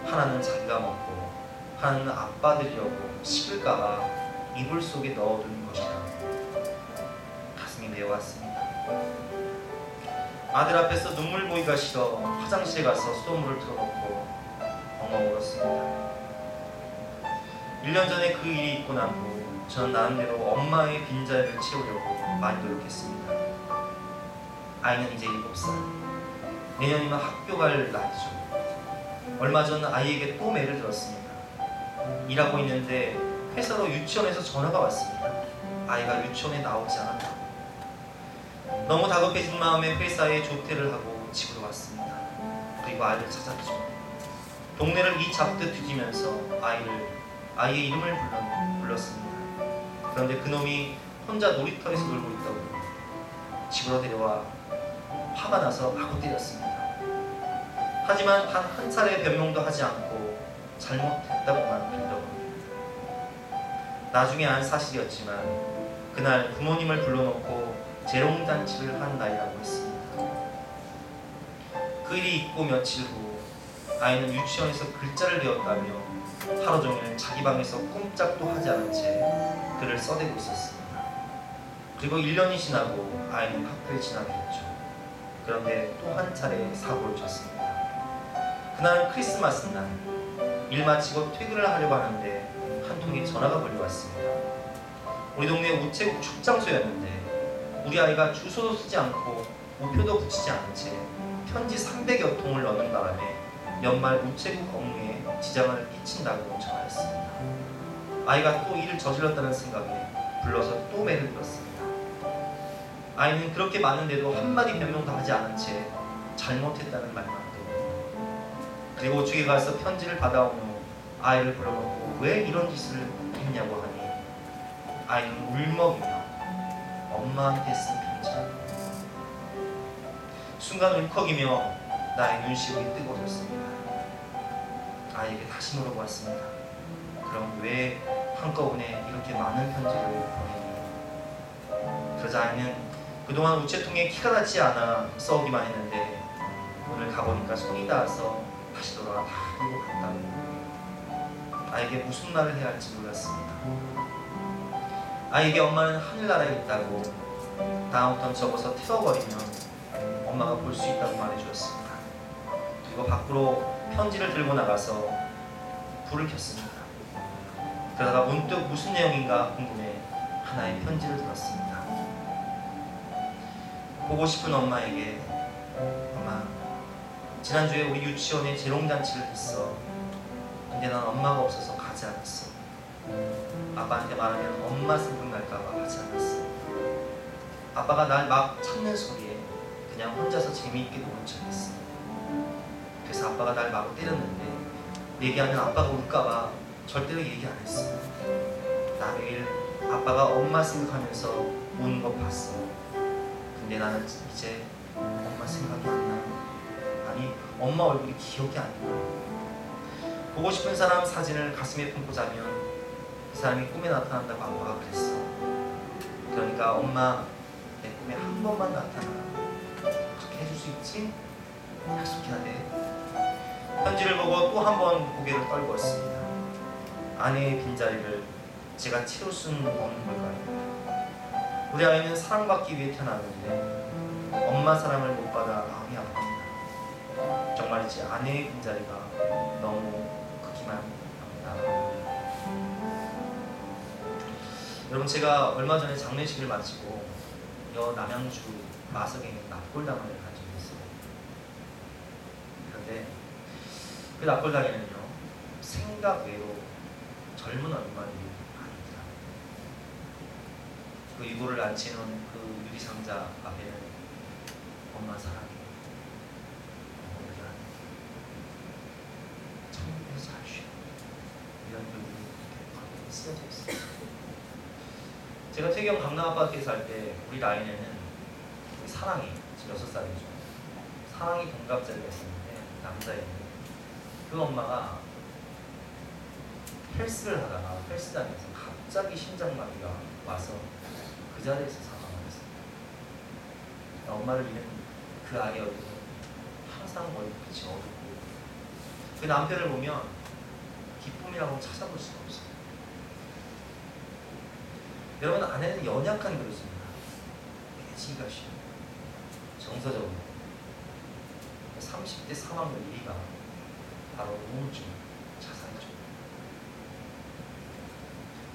하나는 자기가 먹고 하나는 아빠 드리려고 식을까봐 이불 속에 넣어둔 것이라 가슴이 메어왔습니다. 아들 앞에서 눈물 보이기가 싫어 화장실에 가서 수돗물을 틀어놓고 엉엉 울었습니다. 1년 전에 그 일이 있고 난 후 저는 나름대로 엄마의 빈자리를 채우려고 많이 노력했습니다. 아이는 이제 7살. 내년이면 학교 갈 나이죠. 얼마 전 아이에게 또 매를 들었습니다. 일하고 있는데 회사로 유치원에서 전화가 왔습니다. 아이가 유치원에 나오지 않았다. 너무 다급해진 마음에 회사에 조퇴를 하고 집으로 왔습니다. 그리고 아이를 찾았죠. 동네를 이 잡듯 뒤지면서 아이의 이름을 불렀습니다. 그런데 그놈이 혼자 놀이터에서 놀고 있다고 집으로 데려와 화가 나서 마구 때렸습니다. 하지만 단 한 차례 변명도 하지 않고 잘못했다고만 빌더군요. 나중에 안 사실이었지만 그날 부모님을 불러놓고 재롱잔치를 한 날이라고 했습니다. 그 일이 있고 며칠 후 아이는 유치원에서 글자를 배웠다며 하루 종일 자기 방에서 꼼짝도 하지 않은 채 글을 써대고 있었습니다. 그리고 1년이 지나고 아이는 학교에 진학을 했죠. 그런데 또 한 차례 사고를 쳤습니다. 그날은 크리스마스 날, 일 마치고 퇴근을 하려고 하는데 한 통의 전화가 걸려왔습니다. 우리 동네 우체국 출장소였는데 우리 아이가 주소도 쓰지 않고 우표도 붙이지 않은 채 편지 300여 통을 넣는 바람에 연말 우체국 업무에 지장을 끼친다고 전화했습니다. 아이가 또 일을 저질렀다는 생각에 불러서 또 매를 들었습니다. 아이는 그렇게 많은데도 한마디 변명도 하지 않은 채 잘못했다는 말만 하더군요. 그리고 우측에 가서 편지를 받아온 후 아이를 불러놓고 왜 이런 짓을 했냐고 하니 아이는 울먹이며 엄마한테 쓴 편지라고. 순간 울컥이며 나의 눈시울이 뜨거워졌습니다. 아이에게 다시 물어보았습니다. 그럼 왜 한꺼번에 이렇게 많은 편지를 보내니? 그러자 아이는 그동안 우체통에 키가 닿지 않아 써오기만 했는데 오늘 가보니까 손이 닿아서 다시 돌아가 다 들고 갔다고. 아이에게 무슨 말을 해야 할지 몰랐습니다. 아이에게 엄마는 하늘나라에 있다고 다음부터는 접어서 태워버리면 엄마가 볼 수 있다고 말해주었습니다. 그리고 밖으로 편지를 들고 나가서 불을 켰습니다. 그러다가 문득 무슨 내용인가 궁금해 하나의 편지를 들었습니다. 보고 싶은 엄마에게 엄마, 지난주에 우리 유치원에 재롱잔치를 했어. 근데 난 엄마가 없어서 가지 않았어. 아빠한테 말하면 엄마 생각날까봐 가지 않았어. 아빠가 날 막 찾는 소리에 그냥 혼자서 재미있게 노는 척했어. 그래서 아빠가 날 마구 때렸는데 얘기하면 아빠가 울까봐 절대로 얘기 안 했어. 나 매일 아빠가 엄마 생각하면서 우는 거 봤어. 근데 나는 이제 엄마 생각이 안 나. 아니 엄마 얼굴이 기억이 안 나. 보고 싶은 사람 사진을 가슴에 품고 자면 그 사람이 꿈에 나타난다고 아빠가 그랬어. 그러니까 엄마 내 꿈에 한 번만 나타나. 그렇게 해줄 수 있지? 약속해야 돼. 편지를 보고 또 한 번 고개를 떨구었습니다. 아내의 빈자리를 제가 채울 수는 없는 걸까요? 우리 아이는 사랑받기 위해 태어났는데 엄마 사랑을 못 받아 마음이 아픕니다. 정말이지 아내의 빈자리가 너무 크기만 합니다. 여러분, 제가 얼마 전에 장례식을 마치고 남양주 마석에 있는 납골당을 간 적이 있어요. 그런데 그 납골당에는요 생각 외로 젊은 얼굴들이 많습니다. 그 유골을 안치는 그 유리상자 앞에는 엄마 사랑해, 어머니가 천국에서 잘 쉬어 이런 글들이 이렇게 쓰여져 있어요. 제가 태경 강남 아파트에 살 때 우리 라인에는 우리 사랑이 지금 6살이죠. 사랑이 동갑자리가 있었는데 남자애인데 그 엄마가 헬스를 하다가 헬스장에서 갑자기 심장마비가 와서 그 자리에서 사망을 했습니다. 엄마를 잃은 그 아이의 얼굴은 항상 얼굴빛이 어둡고 그 남편을 보면 기쁨이라고 찾아볼 수가 없어요. 여러분, 아내는 연약한 그릇입니다. 깨지기가 쉬워. 정서적으로 30대 사망률 1위가 바로 우울증, 자살이죠.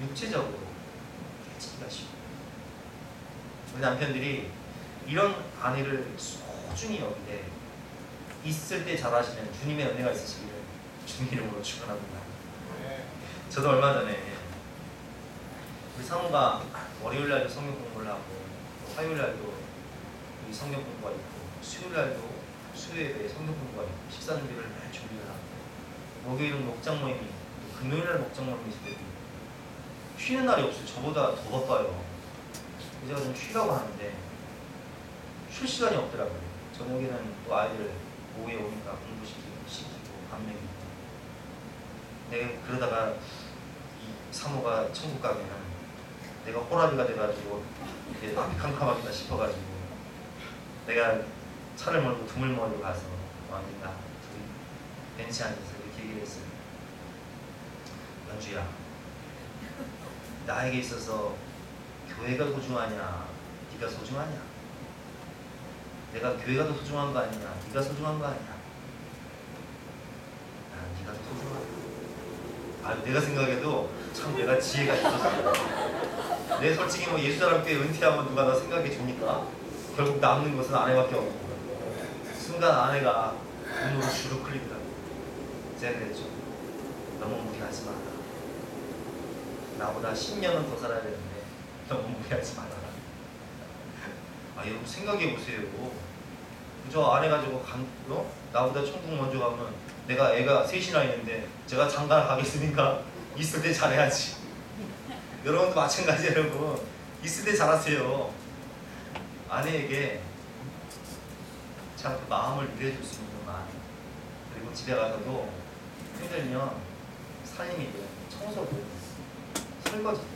육체적으로 깨지기가 쉬워. 우리 남편들이 이런 아내를 소중히 여기되 있을 때 잘하시는 주님의 은혜가 있으시기를 주님 이름으로 축원합니다. 저도 얼마 전에 우리 사모가 월요일날도 성경 공부를 하고 화요일날도 성경 공부가 있고 수요일날도 수요예배 성경 공부가 있고 식사 준비를 할 준비를 하고 목요일은 목장 모임이, 금요일날 목장 모임이 있을 때도 쉬는 날이 없어요. 저보다 더 바빠요. 제가 좀 쉬라고 하는데 쉴 시간이 없더라고요. 저녁에는 또 아이들 오후에 오니까 공부시키고 밥 먹이고. 내가 그러다가 이 사모가 천국 가면은 내가 호라비가 돼가지고 이렇게 앞이 캄캄하겠다 싶어가지고 내가 차를 몰고 두물머리로 가서 언니가 둘이 벤치 앉아서 이렇게 얘기를 했어요. 연주야, 나에게 있어서 교회가 소중하냐, 네가 소중하냐? 내가 교회가 더 소중한 거 아니냐, 네가 소중한 거 아니냐? 나는 네가 더 소중하다. 내가 생각해도 참 내가 지혜가 있었어요. 내 솔직히 뭐 예수사람께 은퇴하면 누가 더 생각해 줍니까? 결국 남는 것은 아내밖에 없고 순간 아내가 눈으로 주룩 흘리더라고요. 제가 그랬죠. 너무 무리하지 마라. 나보다 10년은 더 살아야 되는데 너무 무리하지 마라. 여러분 생각해 보세요. 그저 아내 가지고 나보다 천국 먼저 가면 내가 애가 셋이나 있는데 제가 장가를 가겠습니까? 있을 때 잘해야지. 여러분도 마찬가지예요. 여러분 있을 때 잘하세요. 아내에게 참 그 마음을 누려줄 수 있는 마음. 그리고 집에 가서도 힘들면 살림이든 청소든 설거지든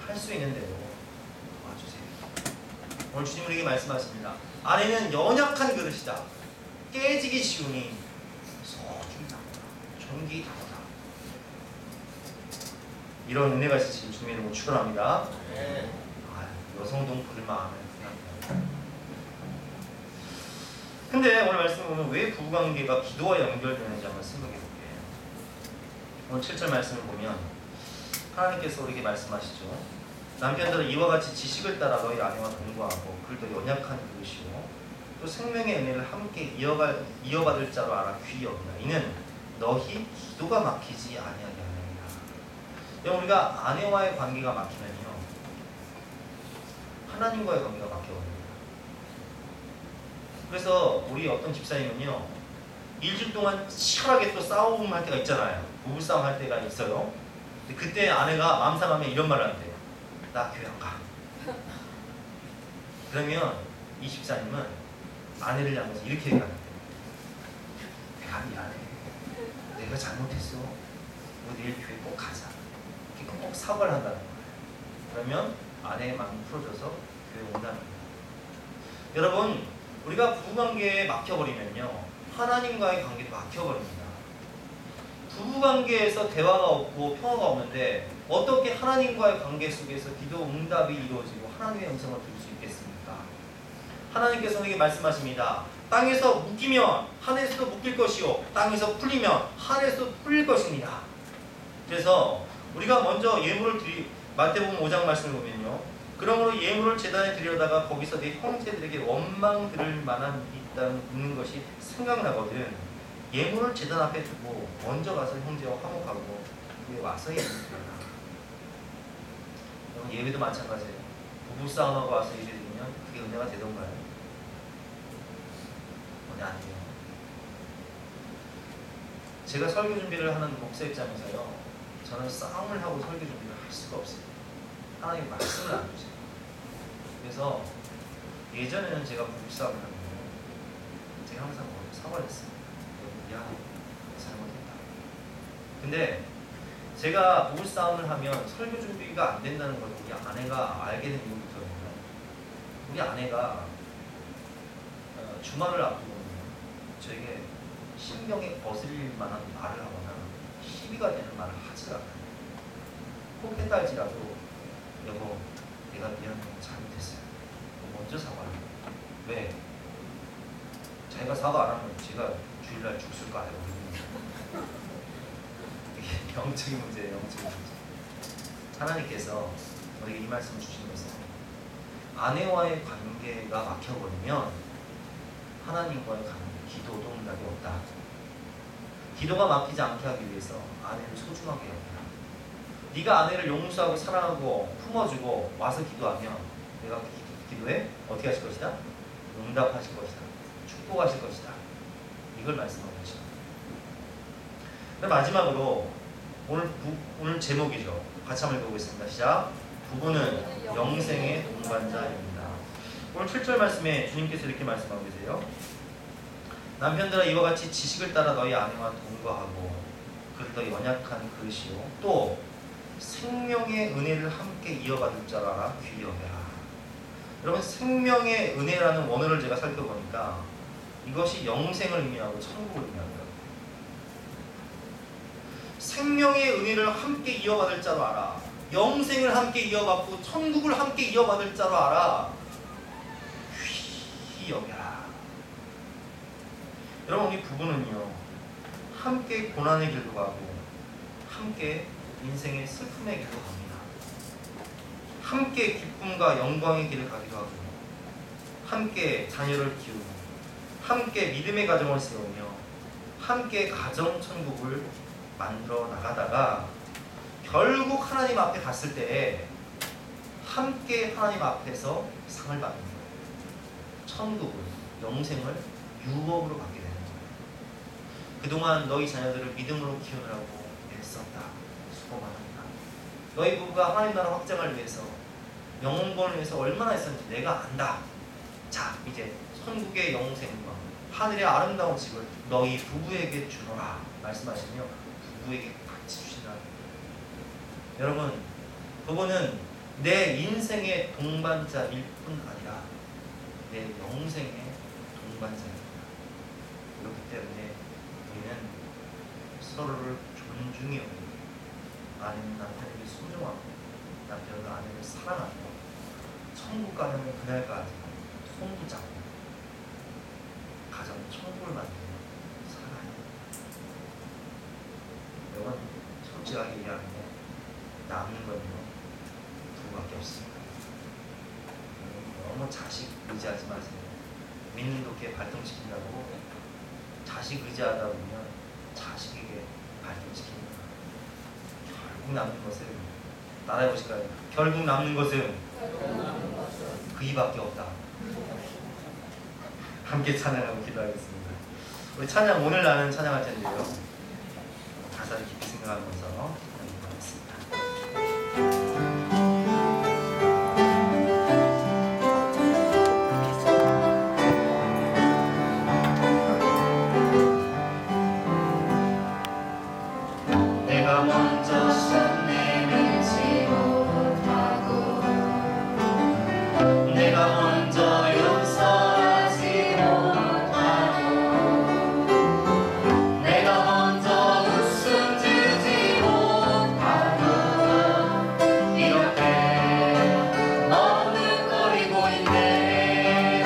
할 수 있는 대로 도와주세요. 오늘 주님 우리에게 말씀하십니다. 아내는 연약한 그릇이다. 깨지기 쉬우니 소중히 다루라. 존귀히 다루라. 이런 은혜가 있으신 주님의 이름으로 축원합니다. 여성 동포들 마음을 생각합니다. 근데 오늘 말씀 보면 왜 부부관계가 기도와 연결되는지 한번 생각해 볼게요. 오늘 7절 말씀을 보면 하나님께서 우리에게 말씀하시죠. 남편들은 이와 같이 지식을 따라 너희 아내와 동거하고 그를 더 연약한 그릇이고 또 생명의 은혜를 함께 이어받을 자로 알아 귀히 여기라. 이는 너희 기도가 막히지 아니하게 하느니라. 우리가 아내와의 관계가 막히면요 하나님과의 관계가 막혀버립니다. 그래서 우리 어떤 집사님은요 일주일 동안 치열하게 또 싸움할 때가 있잖아요. 부부싸움 할 때가 있어요. 근데 그때 아내가 마음 상하면 이런 말을 한대요. 나 교회 안 가. 그러면 이 집사님은 아내를 향해서 이렇게 얘기하는데 내가 미안해. 내가 잘못했어. 우리 내일 교회 꼭 가자. 이렇게 꼭 사과를 한다는 거예요. 그러면 아내의 마음이 풀어져서 교회 온다는 거예요. 여러분 우리가 부부관계에 막혀버리면요 하나님과의 관계도 막혀버립니다. 부부관계에서 대화가 없고 평화가 없는데 어떻게 하나님과의 관계 속에서 기도 응답이 이루어지고 하나님의 음성을 들을 수 있겠습니까? 하나님께서 우리에게 말씀하십니다. 땅에서 묶이면 하늘에서도 묶일 것이요 땅에서 풀리면 하늘에서도 풀릴 것입니다. 그래서 우리가 먼저 예물을 마태복음 5장 말씀을 보면요 그러므로 예물을 제단에 드리려다가 거기서 내 형제들에게 원망 들을 만한 일이 있는 것이 생각나거든. 예물을 제단 앞에 두고 먼저 가서 형제와 화목하고 그에 와서 예배드리라. 예배도 마찬가지예요. 부부싸움하고 와서 예배드리면 그게 은혜가 되던가요? 은혜 아니에요. 제가 설교 준비를 하는 목사 입장에서요 저는 싸움을 하고 설교 준비를 할 수가 없어요. 하나님의 말씀을 안 주세요. 그래서 예전에는 제가 부부싸움을 하면 제가 항상 사과를 했어요. 미안해. 잘못했다. 근데 제가 부부싸움을 하면 설교 준비가 안 된다는 걸 우리 아내가 알게 된 이후부터는요. 우리 아내가 주말을 앞두고는요. 저에게 신경에 거슬릴 만한 말을 하거나 시비가 되는 말을 하지 않아요. 꼭 해달지라도 여보 내가 미안해 잘못했어요. 먼저 사과해요. 왜? 자기가 사과 안 하면 제가 주일날 죽을 거 알고 이게 영적인 문제예요. 영적인 문제. 하나님께서 우리에게 이 말씀을 주시는 것은 아내와의 관계가 막혀버리면 하나님과의 관계, 기도도 응답이 없다. 기도가 막히지 않게 하기 위해서 아내를 소중하게 여기라. 네가 아내를 용서하고 사랑하고 품어주고 와서 기도하면 내가 기도에 어떻게 하실 것이다? 응답하실 것이다. 축복하실 것이다. 이걸 말씀하고 계십니다. 마지막으로 오늘 제목이죠. 같이 한번 읽어보겠습니다. 시작. 부부는 영생의 동반자입니다. 오늘 7절 말씀에 주님께서 이렇게 말씀하고 계세요. 남편들아 이와 같이 지식을 따라 너희 아내와 동거하고 그릇더 연약한 그릇이요 또 생명의 은혜를 함께 이어받을 줄 알아 귀히 여겨라. 여러분, 생명의 은혜라는 원어를 제가 살펴보니까 이것이 영생을 의미하고 천국을 의미하고요. 생명의 은혜를 함께 이어받을 자로 알아. 영생을 함께 이어받고 천국을 함께 이어받을 자로 알아. 귀히 여겨라. 여러분, 우리 부부는요 함께 고난의 길도 가고 함께 인생의 슬픔의 길도 갑니다. 함께 기쁨과 영광의 길을 가기도 하고 함께 자녀를 키우고 함께 믿음의 가정을 세우며 함께 가정 천국을 만들어 나가다가 결국 하나님 앞에 갔을 때 함께 하나님 앞에서 상을 받는 거예요. 천국을, 영생을 유업으로 받게 되는 거예요. 그동안 너희 자녀들을 믿음으로 키우느라고 애썼다. 수고 많았다. 너희 부부가 하나님 나라 확장을 위해서 영혼권을 위해서 얼마나 했었는지 내가 안다. 자, 이제 천국의 영생과 하늘의 아름다운 집을 너희 부부에게 주노라 말씀하시며 부부에게 같이 주시라. 여러분, 부부는 내 인생의 동반자일 뿐 아니라 내 영생의 동반자입니다. 그렇기 때문에 우리는 서로를 존중히 여기고 아내는 남편에게 소중하고 남편은 아내를 사랑하고 천국 가는 그날까지 손붙잡고 가정 천국을 만들며 살아요. 여러분, 솔직하게 얘기하면 남는 건요 부부밖에 없습니다. 너무 자식 의지하지 마세요. 믿는 도끼에 발동시킨다고 자식 의지하다 보면 자식에게 발동시킵니다. 결국 남는 것은 따라해 보실까요? 결국 남는 것은 그 이밖에 없다. 함께 찬양하고 기도하겠습니다. 우리 찬양 오늘 나는 찬양할 텐데요. 가사를 깊이 생각하면서 찬양하겠습니다. 내가 먼저 손 내밀지 못하고 내가 먼저 용서하지 못하고 내가 먼저 웃음 지지 못하고 이렇게 머뭇거리고 있네.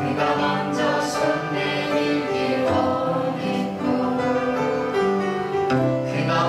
그가 먼저 손 내밀기 원했고 그가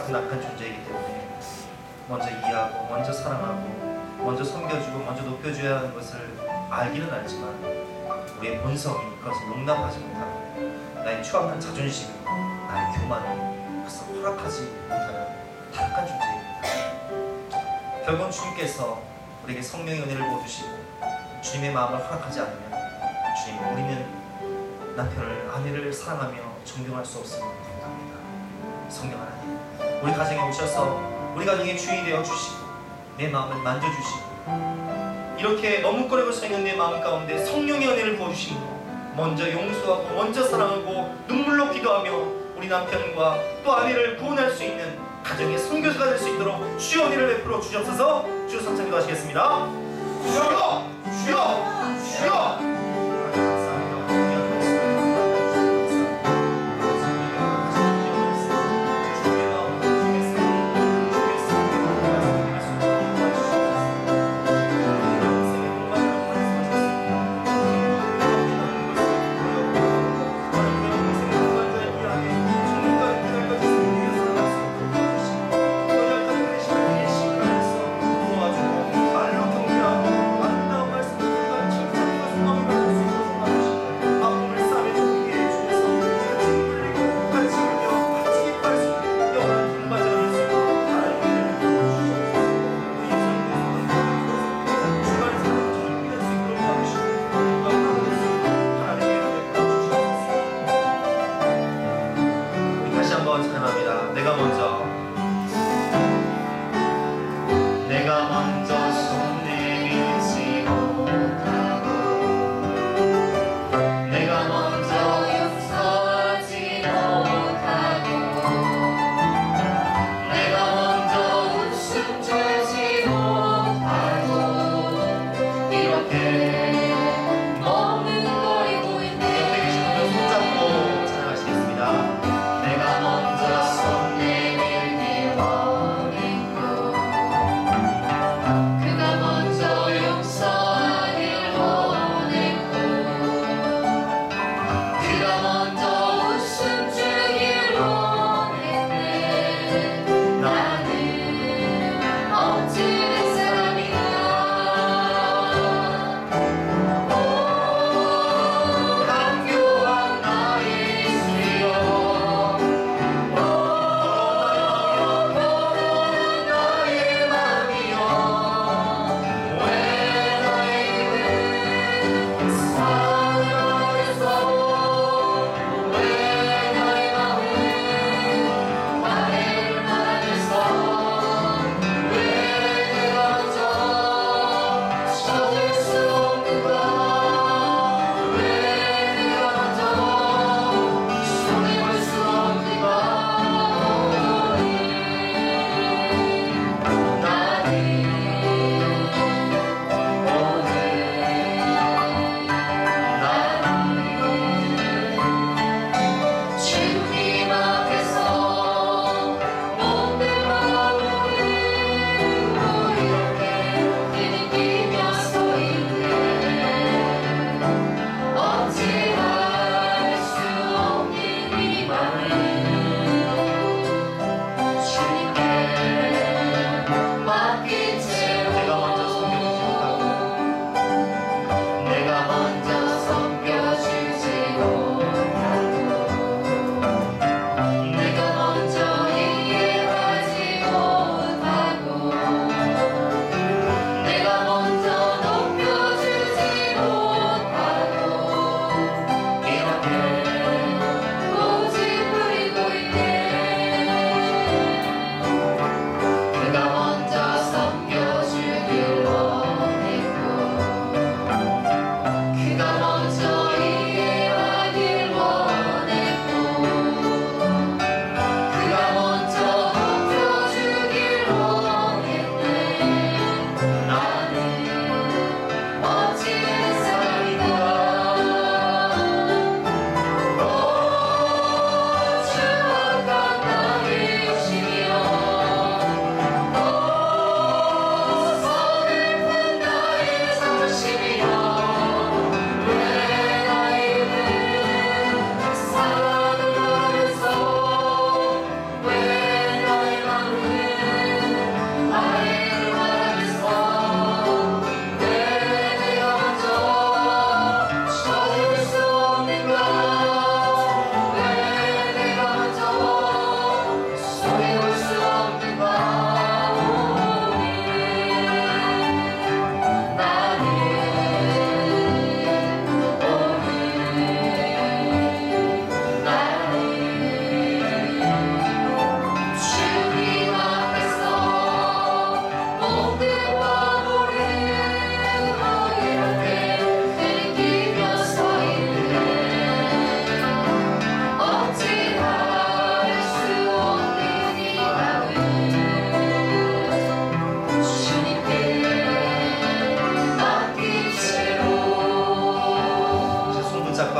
같은 악한 존재이기 때문에 먼저 이해하고 먼저 사랑하고 먼저 섬겨주고 먼저 높여줘야 하는 것을 알기는 알지만 우리의 본성이 그것을 용납하지 못하고 나의 추악한 자존심, 나의 교만이 그것을 허락하지 못하는 타락한 존재입니다. 결국은 주님께서 우리에게 성령의 은혜를 부어주시고 주님의 마음을 허락하지 않으면 주님, 우리는 남편을, 아내를 사랑하며 존경할 수 없음을 고백합니다. 성령 하나님, 우리 가정에 오셔서 우리 가정의 주인이 되어주시고 내 마음을 만져주시고 이렇게 머뭇거리고 서 있는 내 마음 가운데 성령의 은혜를 부어주시는 것, 먼저 용서하고 먼저 사랑하고 눈물로 기도하며 우리 남편과 또 아내를 구원할 수 있는 가정의 선교사가 될 수 있도록 주여 은혜를 베풀어 주시옵소서. 주여 삼창 기도하시겠습니다. 주여! 주여! 주여!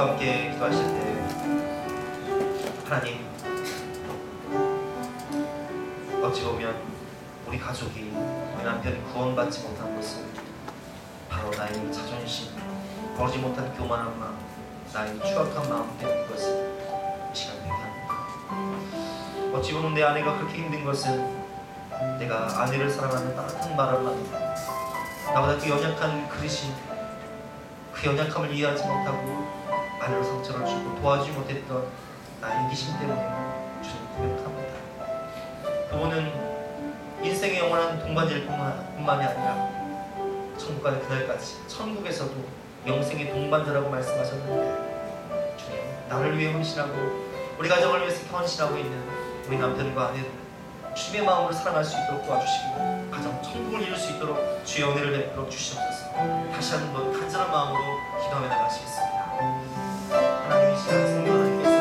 함께 기도하실 때 하나님, 어찌 보면 우리 가족이, 우리 남편이 구원받지 못한 것은 바로 나의 자존심, 버리지 못한 교만한 마음, 나의 추악한 마음 때문인 것을 이 시간 회개합니다. 어찌 보면 내 아내가 그렇게 힘든 것은 내가 아내를 사랑하는 따뜻한 말함만이다. 나보다 그 연약한 그릇이, 그 연약함을 이해하지 못하고 아내로 상처를 주고 도와주지 못했던 나의 이기심 때문에 주님 고백합니다. 그분은 인생의 영원한 동반자일 뿐만이 아니라 천국 가는 그날까지 천국에서도 영생의 동반자라고 말씀하셨는데, 주님, 나를 위해 헌신하고 우리 가정을 위해서 헌신하고 있는 우리 남편과 아내를 주님의 마음으로 사랑할 수 있도록 도와주시고 가정 천국을 이룰 수 있도록 주의 은혜를 베풀어 주시옵소서. 다시 한번 간절한 마음으로 기도하며 나가시겠습니다. 하나님, 이 시간 성령 하나님께서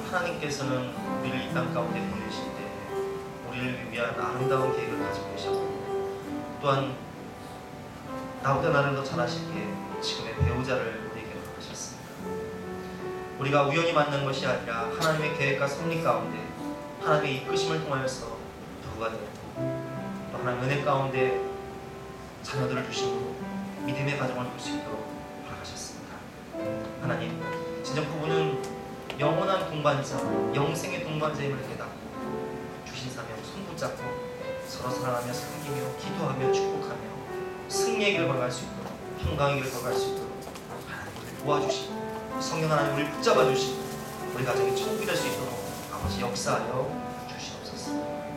하나님께서는 우리를 이 땅 가운데 보내실 때 우리를 위한 아름다운 계획을 가지고 계셨고, 또한 나보다 나를 더 잘하시기에 지금의 배우자를 우리에게 허락하셨습니다. 우리가 우연히 만난 것이 아니라 하나님의 계획과 섭리 가운데 하나님의 이끄심을 통하여서 부부가 되었고, 또 하나님 은혜 가운데 자녀들을 주심으로 믿음의 가정을 볼 수 있도록 허락하셨습니다. 하나님, 진정 부부는 영원한 동반자, 영생의 동반자임을 깨닫고 주신 사명 손붙잡고 서로 사랑하며 섬기며 기도하며 축복하며 승리의 길을 걸어갈 수 있도록, 평강의 길을 걸어갈 수 있도록 하나님 우리를 도와주시고 성령 하나님 우리를 붙잡아 주시고 우리 가정이 천국이 될 수 있도록 아버지 역사하여 주시옵소서.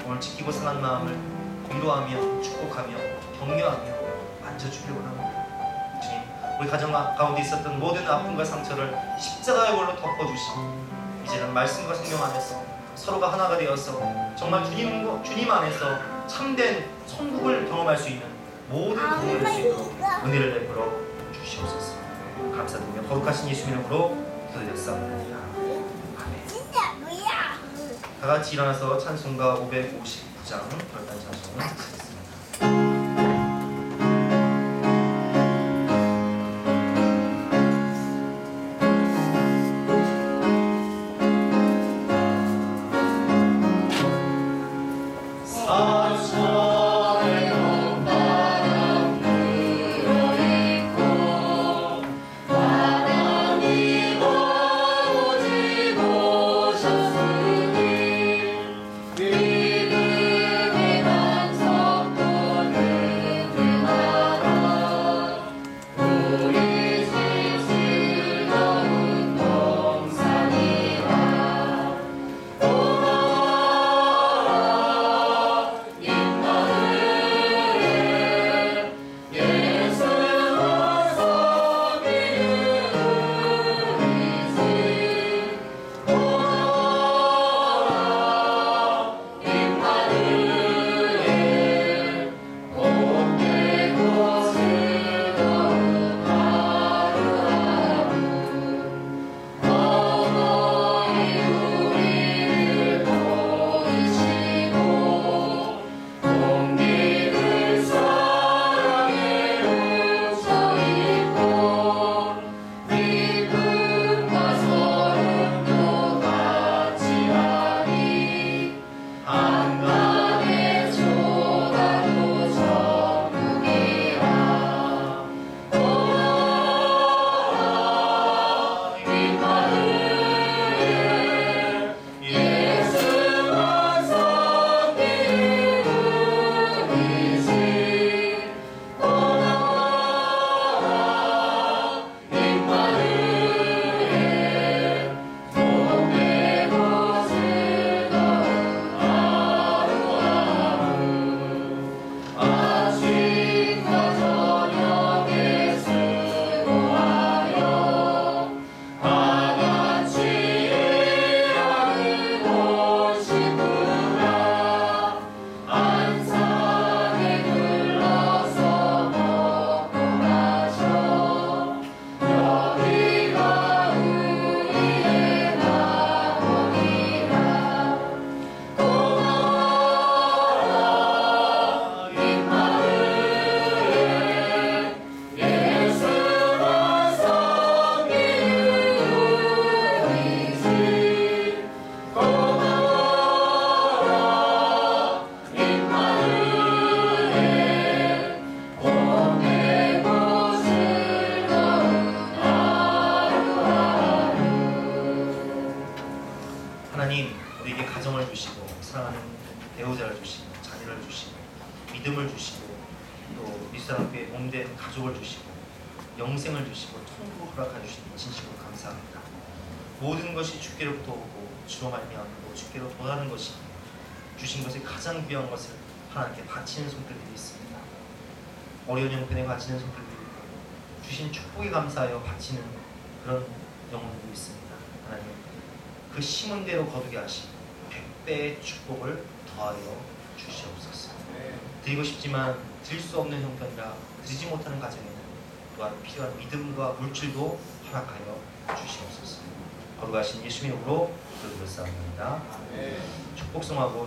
오늘 지키고 상한 마음을 위로하며 축복하며 격려하며 만져주기를 원합니다. 주님, 우리 가정 가운데 있었던 모든 아픔과 상처를 십자가의 볼로 덮어주시고 이제는 말씀과 생명 안에서 서로가 하나가 되어서 정말 주님 안에서 참된 천국을 경험할 수 있는 모든 경험을 할 수 있도록 은혜를 베풀어 주시옵소서. 감사드리며 거룩하신 예수 이름으로 기도드렸사옵나이다. 아멘. 다 같이 일어나서 찬송가 559장 결단 찬송을 하겠습니다. 자녀를 주시고 믿음을 주시고 또 미사랑교회 몸된 가족을 주시고 영생을 주시고 통보 허락해 주시니 진심으로 감사합니다. 모든 것이 주께로부터 오고 주로 말미암고 주께로 도하는 것이 주신 것에 가장 귀한 것을 하나님께 바치는 손길들이 있습니다. 어려운 형편에 바치는 손길들이 있고 주신 축복에 감사하여 바치는 그런 영혼들이 있습니다. 하나님 그 심은 대로 거두게 하시고 100배의 축복을 더하여 주시옵소서. 드리고 싶지만 드릴 수 없는 형편이라 드리지 못하는 가정에는 또한 필요한 믿음과 물질도 허락하여 주시옵소서. 거룩하신 예수님의 이름으로 기도드렸사옵나이다. 축복성하고